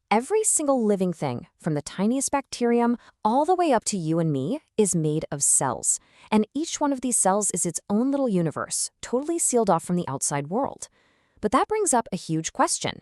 Every single living thing, from the tiniest bacterium all the way up to you and me, is made of cells. And each one of these cells is its own little universe, totally sealed off from the outside world. But that brings up a huge question.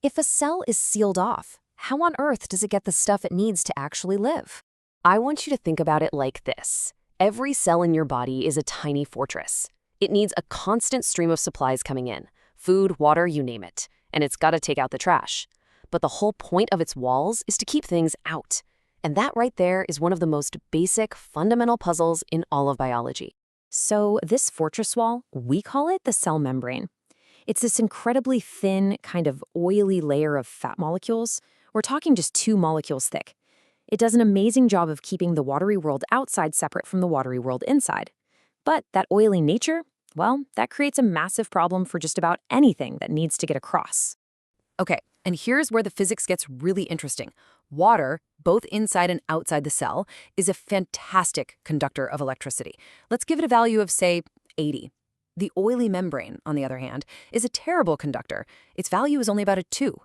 If a cell is sealed off, how on earth does it get the stuff it needs to actually live? I want you to think about it like this. Every cell in your body is a tiny fortress. It needs a constant stream of supplies coming in. Food, water, you name it. And it's got to take out the trash. But the whole point of its walls is to keep things out. And that right there is one of the most basic, fundamental puzzles in all of biology. So this fortress wall, we call it the cell membrane. It's this incredibly thin, kind of oily layer of fat molecules. We're talking just 2 molecules thick. It does an amazing job of keeping the watery world outside separate from the watery world inside. But that oily nature, well, that creates a massive problem for just about anything that needs to get across. Okay, and here's where the physics gets really interesting. Water, both inside and outside the cell, is a fantastic conductor of electricity. Let's give it a value of, say, 80. The oily membrane, on the other hand, is a terrible conductor. Its value is only about a 2.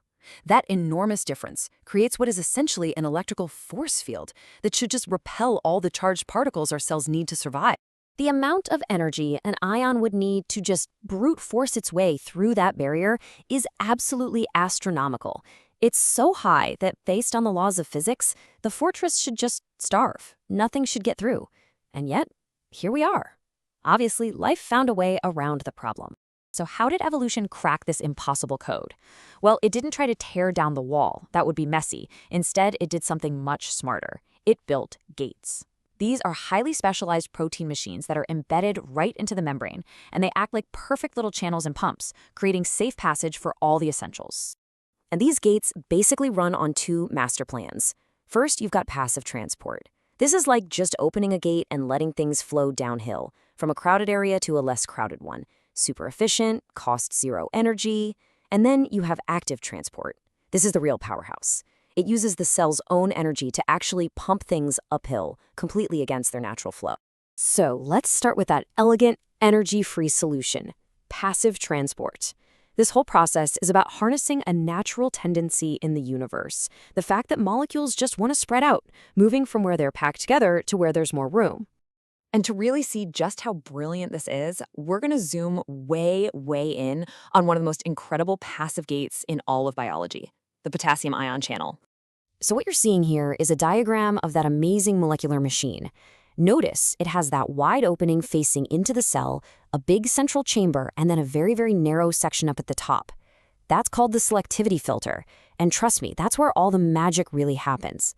That enormous difference creates what is essentially an electrical force field that should just repel all the charged particles our cells need to survive. The amount of energy an ion would need to just brute force its way through that barrier is absolutely astronomical. It's so high that, based on the laws of physics, the fortress should just starve. Nothing should get through. And yet, here we are. Obviously, life found a way around the problem. So how did evolution crack this impossible code? Well, it didn't try to tear down the wall. That would be messy. Instead, it did something much smarter. It built gates. These are highly specialized protein machines that are embedded right into the membrane, and they act like perfect little channels and pumps, creating safe passage for all the essentials. And these gates basically run on 2 master plans. First, you've got passive transport. This is like just opening a gate and letting things flow downhill, from a crowded area to a less crowded one. Super efficient, costs 0 energy. And then you have active transport. This is the real powerhouse. It uses the cell's own energy to actually pump things uphill, completely against their natural flow. So let's start with that elegant, energy-free solution, passive transport. This whole process is about harnessing a natural tendency in the universe, the fact that molecules just want to spread out, moving from where they're packed together to where there's more room. And to really see just how brilliant this is, we're going to zoom way, way in on one of the most incredible passive gates in all of biology, the potassium ion channel. So what you're seeing here is a diagram of that amazing molecular machine. Notice it has that wide opening facing into the cell, a big central chamber, and then a very, very narrow section up at the top. That's called the selectivity filter. And trust me, that's where all the magic really happens.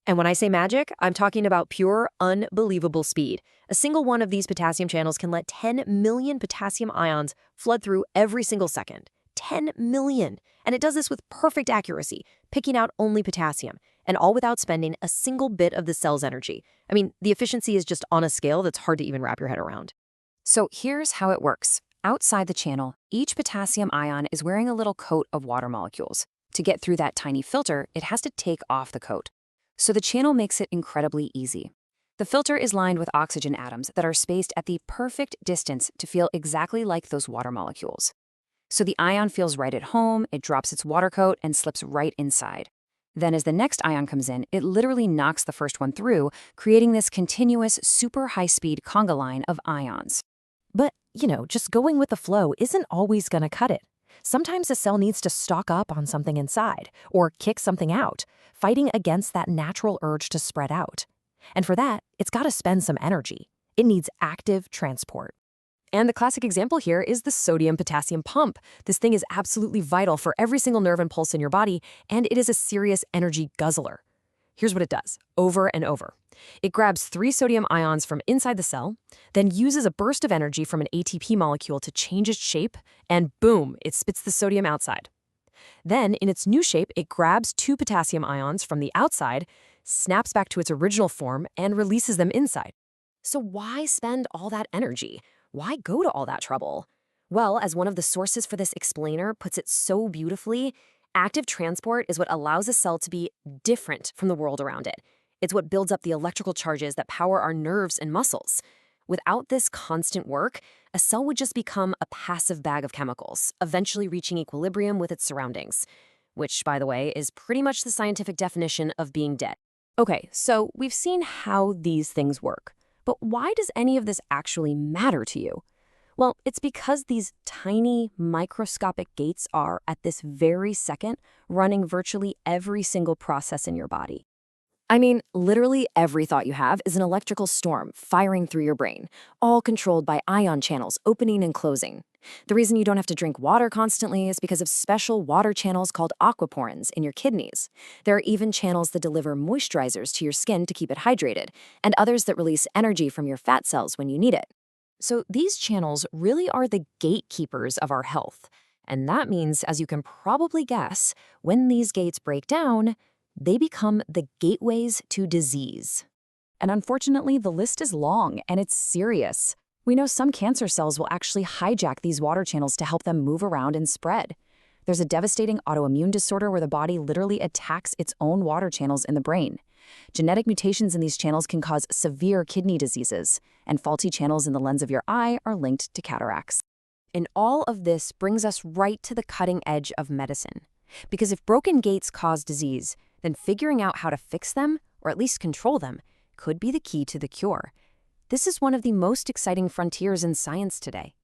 And when I say magic, I'm talking about pure, unbelievable speed. A single one of these potassium channels can let 10 million potassium ions flood through every single second. 10 million! And it does this with perfect accuracy, picking out only potassium, and all without spending a single bit of the cell's energy. I mean, the efficiency is just on a scale that's hard to even wrap your head around. So here's how it works. Outside the channel, each potassium ion is wearing a little coat of water molecules. To get through that tiny filter, it has to take off the coat. So the channel makes it incredibly easy. The filter is lined with oxygen atoms that are spaced at the perfect distance to feel exactly like those water molecules. So the ion feels right at home, it drops its water coat and slips right inside. Then as the next ion comes in, it literally knocks the first one through, creating this continuous, super high-speed conga line of ions. But, just going with the flow isn't always going to cut it. Sometimes a cell needs to stock up on something inside, or kick something out, fighting against that natural urge to spread out. And for that, it's got to spend some energy. It needs active transport. And the classic example here is the sodium-potassium pump. This thing is absolutely vital for every single nerve and pulse in your body, and it is a serious energy guzzler. Here's what it does, over and over. It grabs 3 sodium ions from inside the cell, then uses a burst of energy from an ATP molecule to change its shape, and boom, it spits the sodium outside. Then, in its new shape, it grabs 2 potassium ions from the outside, snaps back to its original form, and releases them inside. So why spend all that energy? Why go to all that trouble? Well, as one of the sources for this explainer puts it so beautifully, active transport is what allows a cell to be different from the world around it. It's what builds up the electrical charges that power our nerves and muscles. Without this constant work, a cell would just become a passive bag of chemicals, eventually reaching equilibrium with its surroundings. which, by the way, is pretty much the scientific definition of being dead. Okay, so we've seen how these things work. But why does any of this actually matter to you? Well, it's because these tiny microscopic gates are, at this very second, running virtually every single process in your body. I mean, literally every thought you have is an electrical storm firing through your brain, all controlled by ion channels opening and closing. The reason you don't have to drink water constantly is because of special water channels called aquaporins in your kidneys. There are even channels that deliver moisturizers to your skin to keep it hydrated, and others that release energy from your fat cells when you need it. So these channels really are the gatekeepers of our health. And that means, as you can probably guess, when these gates break down, they become the gateways to disease. And unfortunately, the list is long and it's serious. We know some cancer cells will actually hijack these water channels to help them move around and spread. There's a devastating autoimmune disorder where the body literally attacks its own water channels in the brain. Genetic mutations in these channels can cause severe kidney diseases, and faulty channels in the lens of your eye are linked to cataracts. And all of this brings us right to the cutting edge of medicine. Because if broken gates cause disease, then figuring out how to fix them, or at least control them, could be the key to the cure. This is one of the most exciting frontiers in science today.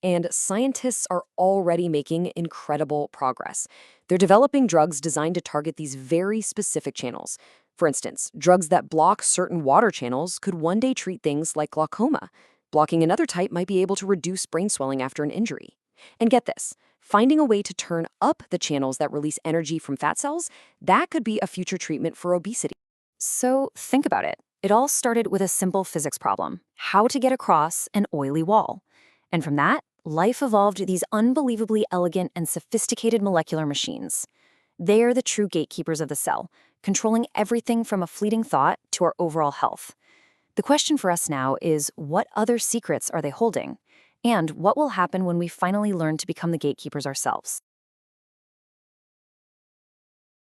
And scientists are already making incredible progress. They're developing drugs designed to target these very specific channels. For instance, drugs that block certain water channels could one day treat things like glaucoma. Blocking another type might be able to reduce brain swelling after an injury. And get this, finding a way to turn up the channels that release energy from fat cells, that could be a future treatment for obesity. So think about it. It all started with a simple physics problem: how to get across an oily wall. And from that, life evolved these unbelievably elegant and sophisticated molecular machines. They are the true gatekeepers of the cell, controlling everything from a fleeting thought to our overall health. The question for us now is, what other secrets are they holding? And what will happen when we finally learn to become the gatekeepers ourselves?